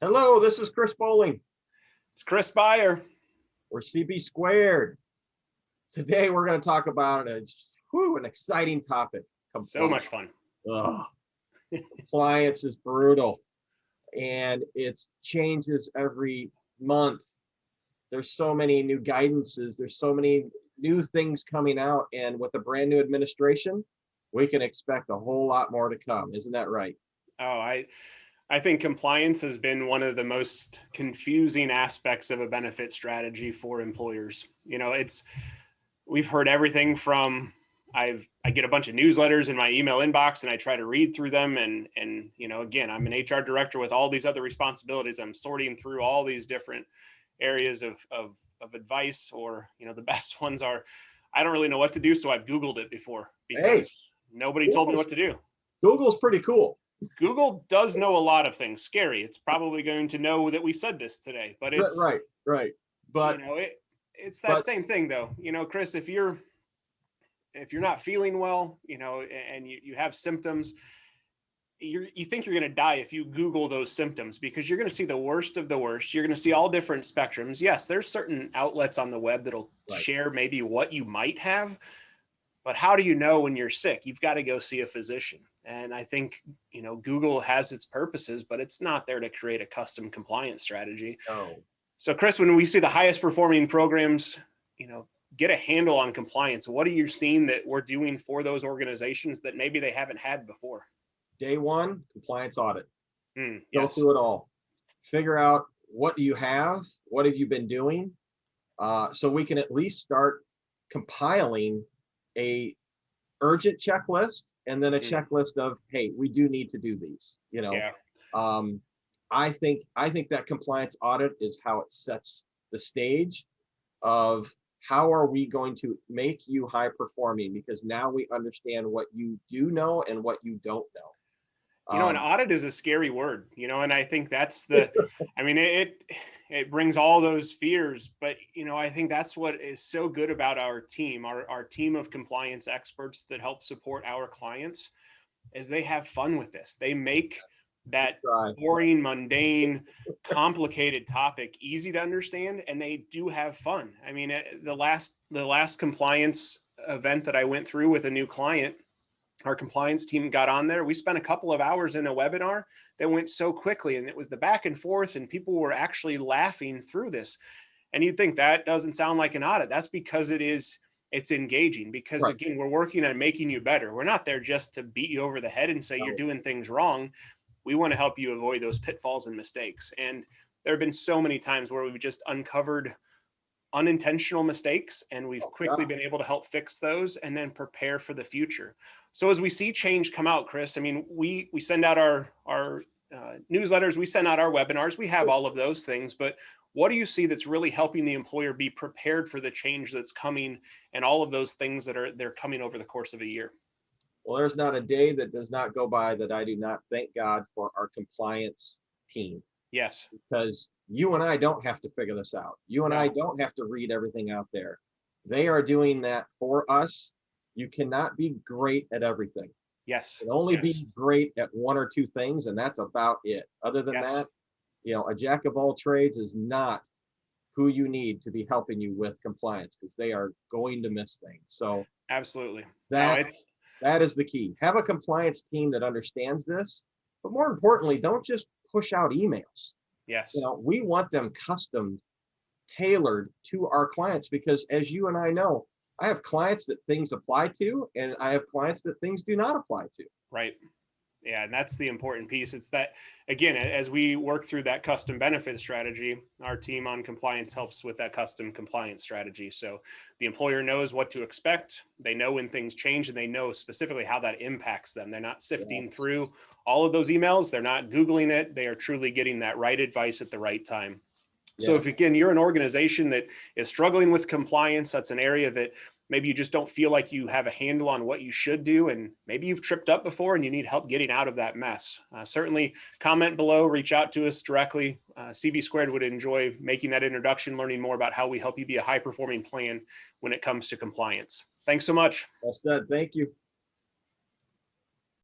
Hello, this is Chris Bowling. It's Chris Beyer. We're CB Squared. Today we're going to talk about an exciting topic. So much fun. Ugh. Compliance is brutal, and it changes every month. There's so many new guidances. There's so many new things coming out, and with a brand new administration, we can expect a whole lot more to come. Isn't that right? Oh, I think compliance has been one of the most confusing aspects of a benefit strategy for employers. We've heard everything from I get a bunch of newsletters in my email inbox and I try to read through them. And again, I'm an HR director with all these other responsibilities. I'm sorting through all these different areas of advice, or, the best ones are, I don't really know what to do. So I've Googled it before because nobody told me what to do. Google's pretty cool. Google does know a lot of things. Scary. It's probably going to know that we said this today, but it's right. But it's that same thing though. Chris, if you're not feeling well, and you have symptoms, you think you're going to die if you Google those symptoms, because you're going to see the worst of the worst. You're going to see all different spectrums. Yes, there's certain outlets on the web that'll share maybe what you might have, but how do you know when you're sick? You've got to go see a physician. And I think, Google has its purposes, but it's not there to create a custom compliance strategy. No. So Chris, when we see the highest performing programs, get a handle on compliance, what are you seeing that we're doing for those organizations that maybe they haven't had before? Day one, compliance audit. Go Yes. through it all. Figure out what do you have, what have you been doing, so we can at least start compiling a urgent checklist, and then a checklist of, hey, we do need to do these. I think that compliance audit is how it sets the stage of how are we going to make you high performing, because now we understand what you do know and what you don't know. An audit is a scary word, and I think that's it brings all those fears, but, I think that's what is so good about our team, our team of compliance experts that help support our clients, is they have fun with this. They make that boring, mundane, complicated topic easy to understand, and they do have fun. The last compliance event that I went through with a new client, our compliance team got on there. We spent a couple of hours in a webinar that went so quickly, and it was the back and forth, and people were actually laughing through this. And you'd think that doesn't sound like an audit. That's because it's engaging, because again, we're working on making you better. We're not there just to beat you over the head and say you're doing things wrong. We want to help you avoid those pitfalls and mistakes. And there have been so many times where we've just uncovered unintentional mistakes, and we've quickly been able to help fix those and then prepare for the future. So as we see change come out, Chris, we send out our newsletters, we send out our webinars, we have all of those things, but what do you see that's really helping the employer be prepared for the change that's coming, and all of those things they're coming over the course of a year? Well, there's not a day that does not go by that I do not thank God for our compliance team. Yes. Because you and I don't have to figure this out. You and I don't have to read everything out there. They are doing that for us. You cannot be great at everything. Yes. You can only be great at one or two things, and that's about it. Other than that, a jack of all trades is not who you need to be helping you with compliance, because they are going to miss things. So absolutely. That is the key. Have a compliance team that understands this, but more importantly, don't just push out emails. Yes. We want them custom tailored to our clients, because as you and I know, I have clients that things apply to, and I have clients that things do not apply to. Right. Yeah. And that's the important piece. It's that, again, as we work through that custom benefit strategy, our team on compliance helps with that custom compliance strategy. So the employer knows what to expect. They know when things change, and they know specifically how that impacts them. They're not sifting through all of those emails. They're not Googling it. They are truly getting that right advice at the right time. So if, again, you're an organization that is struggling with compliance, that's an area that maybe you just don't feel like you have a handle on what you should do, and maybe you've tripped up before and you need help getting out of that mess, certainly comment below, reach out to us directly. CB Squared would enjoy making that introduction, learning more about how we help you be a high-performing plan when it comes to compliance. Thanks so much. Well said. Thank you.